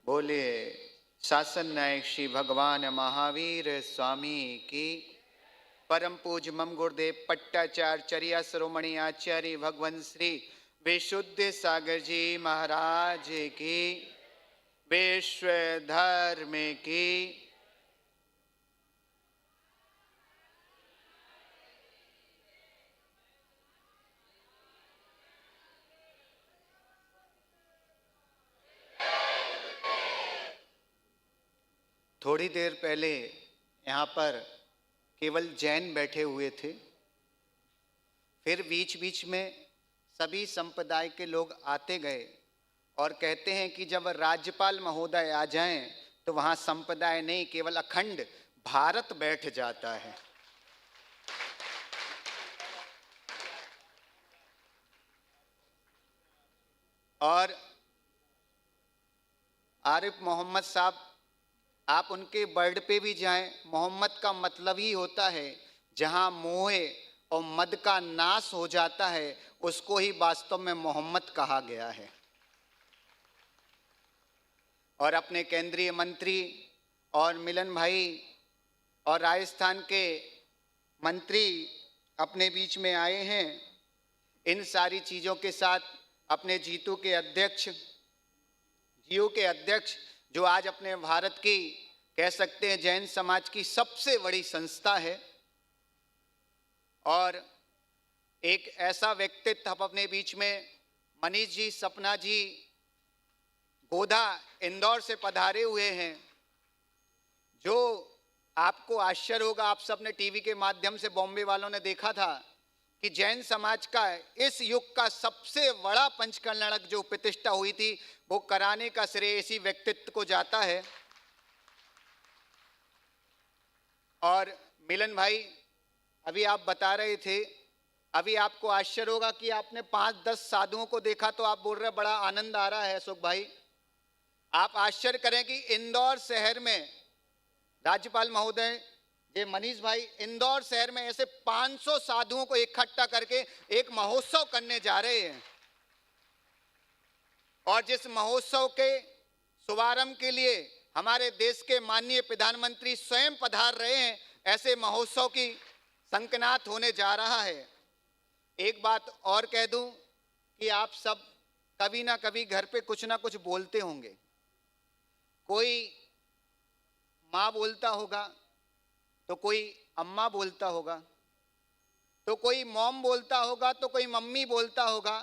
बोलिए शासन नायक श्री भगवान महावीर स्वामी की। परम पूज्य मम गुरुदेव पट्टाचार्य चर्या शिरोमणि आचार्य भगवान श्री विशुद्ध सागर जी महाराज की। विश्व धर्म की। थोड़ी देर पहले यहाँ पर केवल जैन बैठे हुए थे, फिर बीच बीच में सभी संप्रदाय के लोग आते गए और कहते हैं कि जब राज्यपाल महोदय आ जाएं तो वहाँ संप्रदाय नहीं केवल अखंड भारत बैठ जाता है। और आरिफ मोहम्मद साहब, आप उनके वर्ड पे भी जाएं, मोहम्मद का मतलब ही होता है जहां मोह और मद का नाश हो जाता है उसको ही वास्तव में मोहम्मद कहा गया है। और अपने केंद्रीय मंत्री और मिलन भाई और राजस्थान के मंत्री अपने बीच में आए हैं। इन सारी चीज़ों के साथ अपने जीओ के अध्यक्ष जो आज अपने भारत की कह सकते हैं जैन समाज की सबसे बड़ी संस्था है, और एक ऐसा व्यक्तित्व अपने बीच में मनीष जी, सपना जी, गोधा इंदौर से पधारे हुए हैं, जो आपको आश्चर्य होगा। आप सबने टीवी के माध्यम से बॉम्बे वालों ने देखा था कि जैन समाज का इस युग का सबसे बड़ा पंचकर्णक जो प्रतिष्ठा हुई थी वो कराने का श्रेय इसी व्यक्तित्व को जाता है। और मिलन भाई, अभी आप बता रहे थे, अभी आपको आश्चर्य होगा कि आपने 5-10 साधुओं को देखा तो आप बोल रहे बड़ा आनंद आ रहा है। अशोक भाई, आप आश्चर्य करें कि इंदौर शहर में राज्यपाल महोदय ये मनीष भाई इंदौर शहर में ऐसे 500 साधुओं को इकट्ठा करके एक महोत्सव करने जा रहे हैं, और जिस महोत्सव के शुभारंभ के लिए हमारे देश के माननीय प्रधानमंत्री स्वयं पधार रहे हैं, ऐसे महोत्सव की संकनात होने जा रहा है। एक बात और कह दूं कि आप सब कभी ना कभी घर पे कुछ ना कुछ बोलते होंगे। कोई माँ बोलता होगा, तो कोई अम्मा बोलता होगा, तो कोई मॉम बोलता होगा, तो कोई मम्मी बोलता होगा,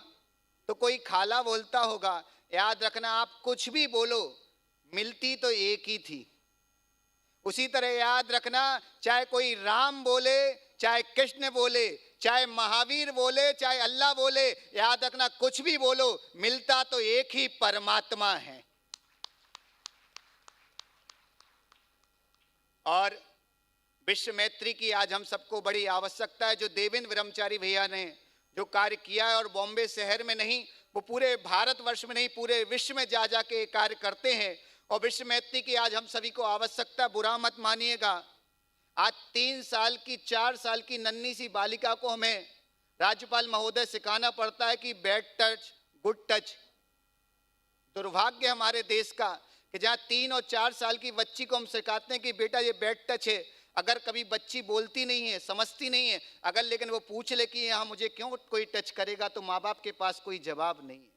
तो कोई खाला बोलता होगा। याद रखना, आप कुछ भी बोलो, मिलती तो एक ही थी। उसी तरह याद रखना, चाहे कोई राम बोले, चाहे कृष्ण बोले, चाहे महावीर बोले, चाहे अल्लाह बोले, याद रखना कुछ भी बोलो, मिलता तो एक ही परमात्मा है। और विश्व मैत्री की आज हम सबको बड़ी आवश्यकता है। जो देवेंद्र ब्रह्मचारी भैया ने जो कार्य किया है, और बॉम्बे शहर में नहीं, वो पूरे भारतवर्ष में नहीं, पूरे विश्व में जा जा के कार्य करते हैं। और विश्व मैत्री की आज हम सभी को आवश्यकता, बुरा मत मानिएगा। आज 3 साल की 4 साल की नन्ही सी बालिका को हमें राज्यपाल महोदय सिखाना पड़ता है कि बैड टच गुड टच। दुर्भाग्य हमारे देश का कि जहाँ 3 और 4 साल की बच्ची को हम सिखाते हैं कि बेटा ये बैड टच है। अगर कभी बच्ची बोलती नहीं है, समझती नहीं है, अगर लेकिन वो पूछ ले कि यहाँ मुझे क्यों कोई टच करेगा, तो माँ बाप के पास कोई जवाब नहीं है।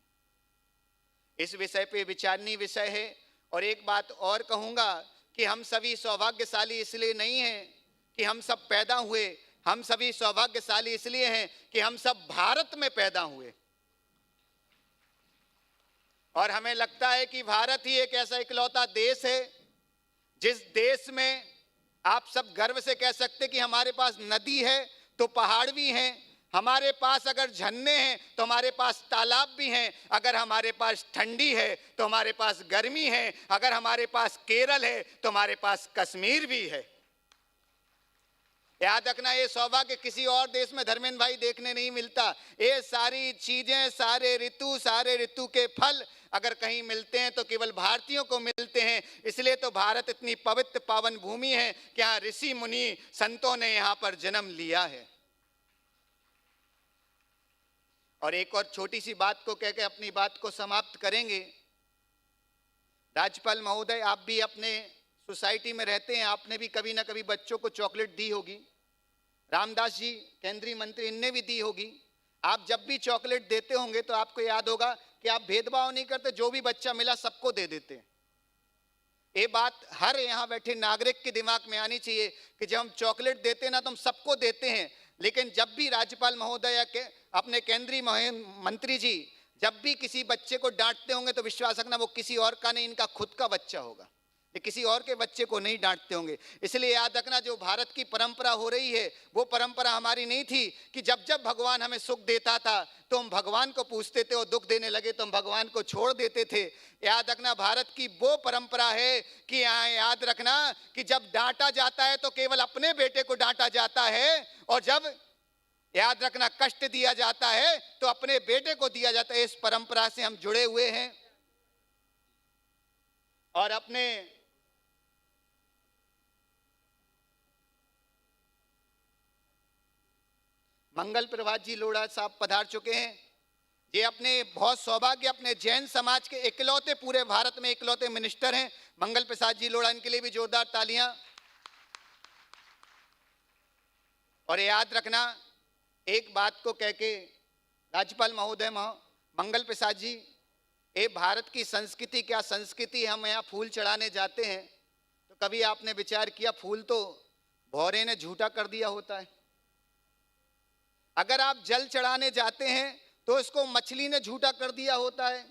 इस विषय पे विचारणीय विषय है। और एक बात और कहूँगा कि हम सभी सौभाग्यशाली इसलिए नहीं हैं कि हम सब पैदा हुए, हम सभी सौभाग्यशाली इसलिए हैं कि हम सब भारत में पैदा हुए। और हमें लगता है कि भारत ही एक ऐसा इकलौता देश है जिस देश में आप सब गर्व से कह सकते कि हमारे पास नदी है तो पहाड़ भी हैं, हमारे पास अगर झरने हैं तो हमारे पास तालाब भी हैं, अगर हमारे पास ठंडी है तो हमारे पास गर्मी है, अगर हमारे पास केरल है तो हमारे पास कश्मीर भी है। याद रखना, ये सौभाग्य किसी और देश में धर्मेंद्र भाई देखने नहीं मिलता। ये सारी चीजें, सारे ऋतु के फल अगर कहीं मिलते हैं तो केवल भारतीयों को मिलते हैं। इसलिए तो भारत इतनी पवित्र पावन भूमि है कि यहाँ ऋषि मुनि संतों ने यहाँ पर जन्म लिया है। और एक और छोटी सी बात को कह के अपनी बात को समाप्त करेंगे। राज्यपाल महोदय, आप भी अपने सोसाइटी में रहते हैं, आपने भी कभी ना कभी बच्चों को चॉकलेट दी होगी। रामदास जी केंद्रीय मंत्री, इनने भी दी होगी। आप जब भी चॉकलेट देते होंगे तो आपको याद होगा कि आप भेदभाव नहीं करते, जो भी बच्चा मिला सबको दे देते। ये बात हर यहाँ बैठे नागरिक के दिमाग में आनी चाहिए कि जब हम चॉकलेट देते हैं ना तो हम सबको देते हैं, लेकिन जब भी राज्यपाल महोदय के अपने केंद्रीय मंत्री जी जब भी किसी बच्चे को डांटते होंगे तो विश्वास रखना वो किसी और का नहीं, इनका खुद का बच्चा होगा। ये किसी और के बच्चे को नहीं डांटते होंगे। इसलिए याद रखना, जो भारत की परंपरा हो रही है वो परंपरा हमारी नहीं थी कि जब जब भगवान हमें सुख देता था तो हम भगवान को पूछते थे, और दुख देने लगे तो हम भगवान को छोड़ देते थे। याद रखना, भारत की वो परंपरा है कि यहाँ याद रखना कि जब डांटा जाता है तो केवल अपने बेटे को डांटा जाता है, और जब याद रखना कष्ट दिया जाता है तो अपने बेटे को दिया जाता है। इस परंपरा से हम जुड़े हुए हैं। और अपने मंगल प्रभात जी लोढ़ा साहब पधार चुके हैं। ये अपने बहुत सौभाग्य, अपने जैन समाज के इकलौते, पूरे भारत में इकलौते मिनिस्टर हैं मंगल प्रसाद जी लोढ़ा। इनके लिए भी जोरदार तालियां। और याद रखना, एक बात को कह के राज्यपाल महोदय मंगल प्रसाद जी, ये भारत की संस्कृति क्या संस्कृति, हम यहाँ फूल चढ़ाने जाते हैं तो कभी आपने विचार किया फूल तो भौरे ने झूठा कर दिया होता है। अगर आप जल चढ़ाने जाते हैं तो इसको मछली ने झूठा कर दिया होता है,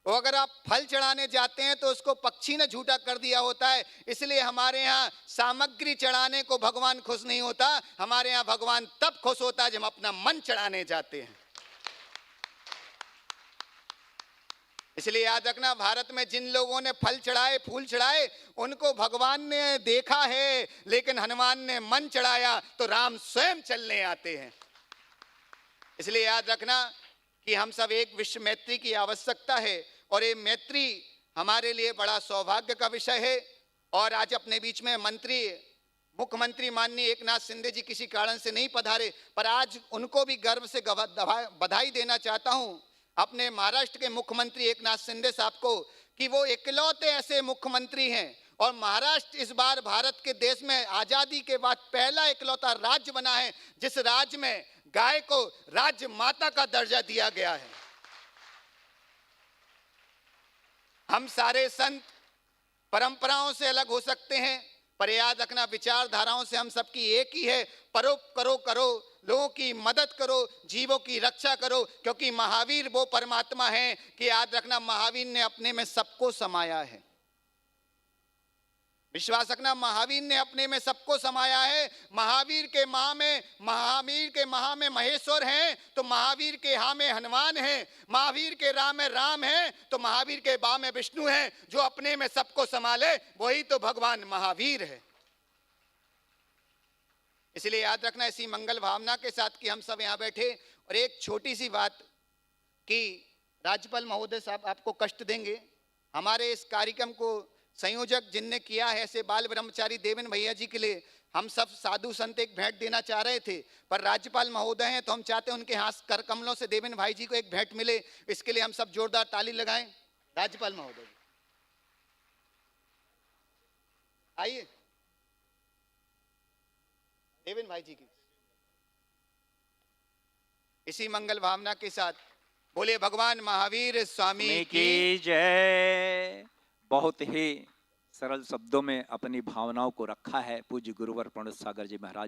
और अगर आप फल चढ़ाने जाते हैं तो उसको पक्षी ने झूठा कर दिया होता है। इसलिए हमारे यहाँ सामग्री चढ़ाने को भगवान खुश नहीं होता, हमारे यहाँ भगवान तब खुश होता है जब हम अपना मन चढ़ाने जाते हैं। इसलिए याद रखना, भारत में जिन लोगों ने फल चढ़ाए, फूल चढ़ाए, उनको भगवान ने देखा है, लेकिन हनुमान ने मन चढ़ाया तो राम स्वयं चलने आते हैं। इसलिए याद रखना कि हम सब एक विश्व मैत्री की आवश्यकता है, और ये मैत्री हमारे लिए बड़ा सौभाग्य का विषय है। और आज अपने बीच में मुख्यमंत्री माननीय एकनाथ शिंदे जी किसी कारण से नहीं पधारे, पर आज उनको भी गर्व से बधाई देना चाहता हूं अपने महाराष्ट्र के मुख्यमंत्री एकनाथ शिंदे साहब को, कि वो इकलौते ऐसे मुख्यमंत्री हैं, और महाराष्ट्र इस बार भारत के देश में आजादी के बाद पहला इकलौता राज्य बना है जिस राज्य में गाय को राज्य माता का दर्जा दिया गया है। हम सारे संत परंपराओं से अलग हो सकते हैं, पर याद रखना विचारधाराओं से हम सबकी एक ही है। परोपकार करो, लोगों की मदद करो, जीवों की रक्षा करो, क्योंकि महावीर वो परमात्मा है कि याद रखना महावीर ने अपने में सबको समाया है। विश्वास रखना, महावीर ने अपने में सबको समाया है। महावीर के महा में महेश्वर हैं तो महावीर के हा में हनुमान हैं, महावीर के रा में राम हैं तो महावीर के बा में विष्णु हैं। जो अपने में सबको संभाले वही तो भगवान महावीर है। इसलिए याद रखना, इसी मंगल भावना के साथ कि हम सब यहाँ बैठे। और एक छोटी सी बात कि राज्यपाल महोदय साहब आपको कष्ट देंगे, हमारे इस कार्यक्रम को संयोजक जिनने किया है ऐसे बाल ब्रह्मचारी देवेन भैया जी के लिए हम सब साधु संत एक भेंट देना चाह रहे थे, पर राज्यपाल महोदय हैं तो हम चाहते हैं उनके हाथ कर कमलों से देवेन भाई जी को एक भेंट मिले। इसके लिए हम सब जोरदार ताली लगाएं। राज्यपाल महोदय आइए, देवेन भाई जी की इसी मंगल भावना के साथ बोले भगवान महावीर स्वामी की जय। बहुत ही सरल शब्दों में अपनी भावनाओं को रखा है पूज्य गुरुवर प्रणत सागर जी महाराज।